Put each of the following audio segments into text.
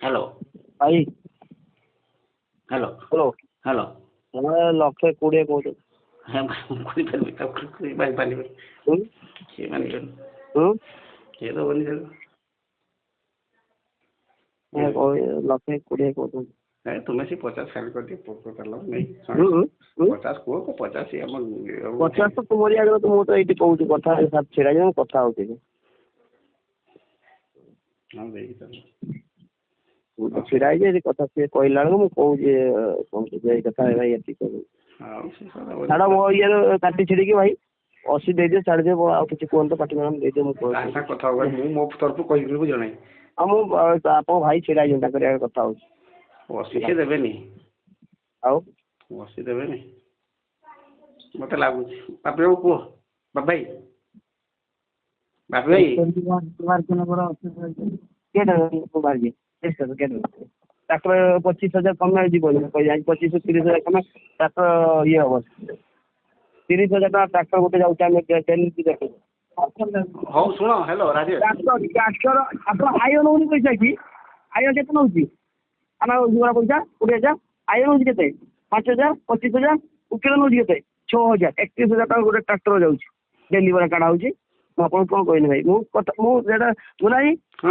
Hello ଭାଇ hello hello hello ଆମେ 120 କହୁଛୁ। হ্যাঁ ভাই ମୁଁ କରିପାରିବି ତାକୁ ପାରିବେ ହୁଁ କିଏ ମାନିବେନି ହୁଁ କିଏ ଦେବନି ସେ 120 କହୁଛୁ। ତୁମେ ସେ 50 ଖାଲି କରିଦିଅ ପଚାରିଲ ନାଇଁ ହୁଁ ହୁଁ ହୁଁ 50 କୁହ 50 ଆମ 50 ତ ତୁମରି ଆଗରେ ତ ମୁଁ ତ ଏଇଠି କହୁଛି କଥା ଛିଡ଼ା ମୁଁ କଥା ହଉଛି ହଁ ଦେଇକି ଚାଲ ମୁଁ ତ ଛିଡ଼ା ହେଇଛି ଏଠି କଥା ସିଏ କହିଲା ବେଳକୁ ମୁଁ କହୁଛି କହୁଛି ଏଇ କଥା ଭାଇ ଏତିକି କହୁଛି ଆଉ ସେ ଛାଡ଼ ମୋ ଇଏର କାଟି ଛିଡ଼ିକି ଭାଇ 80 ଦେଇଦିଅ ଛାଡ଼ିଦିଅ ଆଉ କିଛି କୁହନ୍ତୁ ପାଟି ମ୍ୟାଡ଼ାମ ଦେଇଦିଅ ମୁଁ କାହା ସାଙ୍ଗେ କଥା ହବ ମୁଁ ମୋ ତରଫରୁ କହିବି ବୁଝ ନାହିଁ ଆଉ ମୁଁ ଆପଣଙ୍କ ଭାଇ ଛିଡ଼ା ହେଇଛନ୍ତି ତାଙ୍କରି ଆଗରେ କଥା ହଉଛି 80 ସେ ଦେବେନି ଆଉ 80 ଦେବେନି ମତେ ଲାଗୁଛି ବାପି ବାବୁ କୁହ ବାପି ଭାଇ ବାପି ଭାଇ ଟ୍ରାକ୍ଟର 25,000 କମେ ଯିବନି 25-30,000 କମେ ଟ୍ରାକ୍ଟର ଇଏ ହବ 30,000 ଟଙ୍କା ଟ୍ରାକ୍ଟର ଗୋଟେ ଯାଉଛି ଆମେ ହଉ ଶୁଣ ହ୍ୟାଲୋ ରାଜେଶ ଟ୍ରାକ୍ଟର ଆପଣ ଆୟ ନେଉନି ପଇସା କି ଆୟ କେତେ ନେଉଛି ଆମେ ଯୁଗରା ପଇସା 20,000 ଆୟ ନେଉଛି କେତେ 5,000 25,000 ଉକିଲ ନେଉଛି କେତେ 6,000 31,000 ଟଙ୍କା ଗୋଟେ ଟ୍ରାକ୍ଟର ଯାଉଛି ଡେଲି ଭଡ଼ା କାଢ଼ା ହେଉଛି ମୁଁ ଆପଣଙ୍କୁ କ'ଣ କହିଲି ଭାଇ ମୁଁ କଥା ମୁଁ ଯେଟା ମୁଁ ନାହିଁ ଆଉ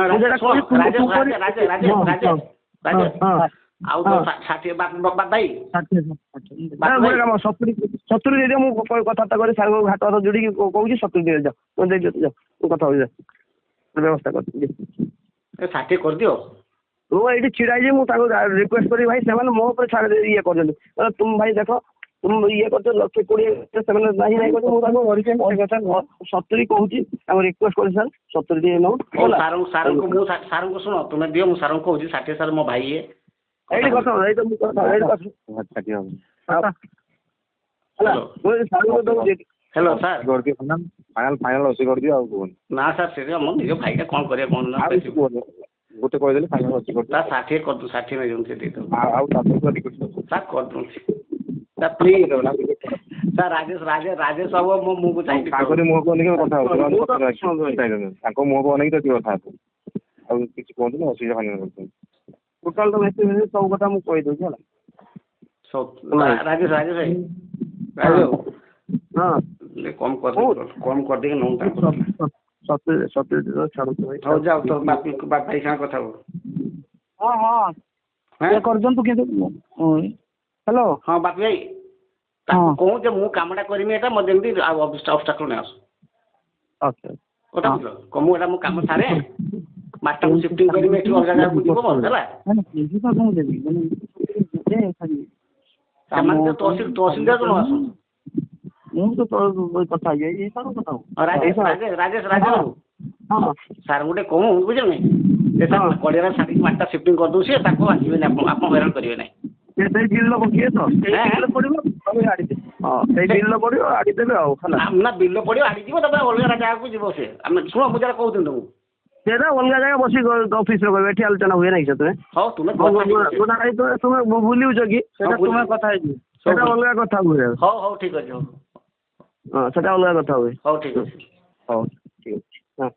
60 ଭାଇ 70 ଦେଇଦିଅ ମୁଁ କଥାବାର୍ତ୍ତା କରି ସାର୍ ହାତ ହାତ ଯୋଡ଼ିକି କହୁଛି 70 ଦେଇଦିଅ ମୁଁ ଦେଇଦିଅ ମୁଁ କଥା ହଉଛି ବ୍ୟବସ୍ଥା କରିଛି 60 କରିଦିଅ ମୁଁ ଏଇଠି ଛିଡ଼ା ହେଇଛି ମୁଁ ତାଙ୍କୁ ରିକ୍ୱେଷ୍ଟ କରିବି ଭାଇ ସେମାନେ ମୋ ଉପରେ ଛାଡ଼ି ଇଏ କରୁଛନ୍ତି ତୁମ ଭାଇ ଦେଖ ତୁମ ଇଏ କରୁଛ 120 ସେମାନେ ନାହିଁ ନାହିଁ କରୁଛ ମୁଁ ତାଙ୍କୁ 70 କହୁଛି ତାଙ୍କୁ ରିକ୍ୱେଷ୍ଟ କରିଛି ସାର୍ 70 ଟିକେ ନେଉ ସାର୍ଙ୍କୁ ମୁଁ ସାର୍ଙ୍କୁ ଶୁଣ ତୁମେ ଦିଅ ମୁଁ ସାର୍ଙ୍କୁ କହୁଛି 60 ସାର୍ ମୋ ଭାଇ ଏଇଠି କଥା ଏଇଠି ମୁଁ କଥା ଏଇଠି କଥା ହ୍ୟାଲୋ ସାର୍ ଫାଇନାଲ 80 କରିଦିଅ ଆଉ କୁହନି ନା ସାର୍ ସେ ମୋ ନିଜ ଭାଇଟା କ'ଣ କରିବା କ'ଣ ନା ଗୋଟେ କହିଦେଲି ଫାଇନାଲ 80 କରିଦିଅ 60 କରିଦୁ 60 ନେଇଯାଉଛି ସେ ଦେଇଦେବୁ ଆଉ ସାର୍ କରିଦେଉଛି sir please sir Rajesh babu ମୋ ମୁହଁକୁ ଚାହିଁକି ତାଙ୍କରି ମୁହଁକୁ ଅନେଇକି କଥା ହଉଛୁ ତାଙ୍କ ମୁହଁକୁ ଅନେଇକି ତ କଥା ହଉଛୁ ଆଉ କିଛି କୁହନ୍ତୁନି 80 ଫାଇନାଲ କରୁଛନ୍ତି ଟୋଟାଲ ତ ବେଶୀ ସବୁ କଥା ମୁଁ କହିଦେଉଛି ହେଲା ରାଜେଶ ଭାଇ ହଁ କମ୍ କରିଦେଇକି ନଉ ତାଙ୍କର 70 ଛାଡ଼ନ୍ତୁ ଭାଇ ହଉ ଯାଉ ତ ଭାଇ ସାଙ୍ଗେ କଥା ହବ ହଁ ହଁ କରିଦିଅନ୍ତୁ କିନ୍ତୁ ହ୍ୟାଲୋ ହଁ ବାପି ଭାଇ ତାକୁ କହୁଛ ମୁଁ କାମଟା କରିମି ଏଇଟା ମୋତେ ଯେମିତି ଆଉ ଅବଷ୍ଟାକଲ ନାଇଁ ଆସୁ କଥା ବୁଝିଲ ମୁଁ ଏଇଟା ମୁଁ କାମ ସାରେ ମାଛଟାକୁ ସିଫ୍ଟିଂ କରିମି ଏଠି ଅଲଗା ଜାଗାକୁ ଯିବ ମୋର ହେଲା ସେମାନେ ତହସିଲଦାର କ'ଣ ଆସନ୍ତୁ ମୁଁ ତ କଥା ହେଇଯାଇ କଥା ରାଜେଶ ବାବୁ ସାର୍ ଗୋଟେ କହୁ ବୁଝିଲନି ସେ ସାର୍ କଡ଼ିଆରେ ଛାଡ଼ିକି ମାଛଟା ସିଫ୍ଟିଂ କରିଦେଉଛି ତାକୁ ଆସିବେନି ଆପଣ ହଇରାଣ କରିବେ ନାହିଁ ସେଇ ବିଲ୍ ପକିଏ ତ ପଡ଼ିବ ସେଇ ବିଲ୍ ପଡ଼ିବ ଆଡ଼ି ଦେବେ ଆଉ ହେଲା ନା ବିଲ ପଡ଼ିବ ଆଡ଼ିଯିବ ତାପରେ ଅଲଗା ଜାଗାକୁ ଯିବ ସେ ଆମେ ଶୁଣ ମୁଁ ଯାହା କହୁଥିଲି ତୁମକୁ ସେଇଟା ଅଲଗା ଜାଗା ବସି ଅଫିସରେ କହିବେ ଏଠି ଆଲୋଚନା ହୁଏ ନାହିଁ ସେଥିରେ ହଉ ତୁମେ ତୁମେ ବୁଲିଉଛ କି ସେଟା ତୁମେ କଥା ହେଇଯିବ ସେଟା ଅଲଗା କଥା ହୁଏ ହଉ ଠିକ୍ ଅଛି ହଉ ହଁ ସେଟା ଅଲଗା କଥା ହୁଏ ହଉ ଠିକ୍ ଅଛି ହଉ ଠିକ୍ ଅଛି ହଁ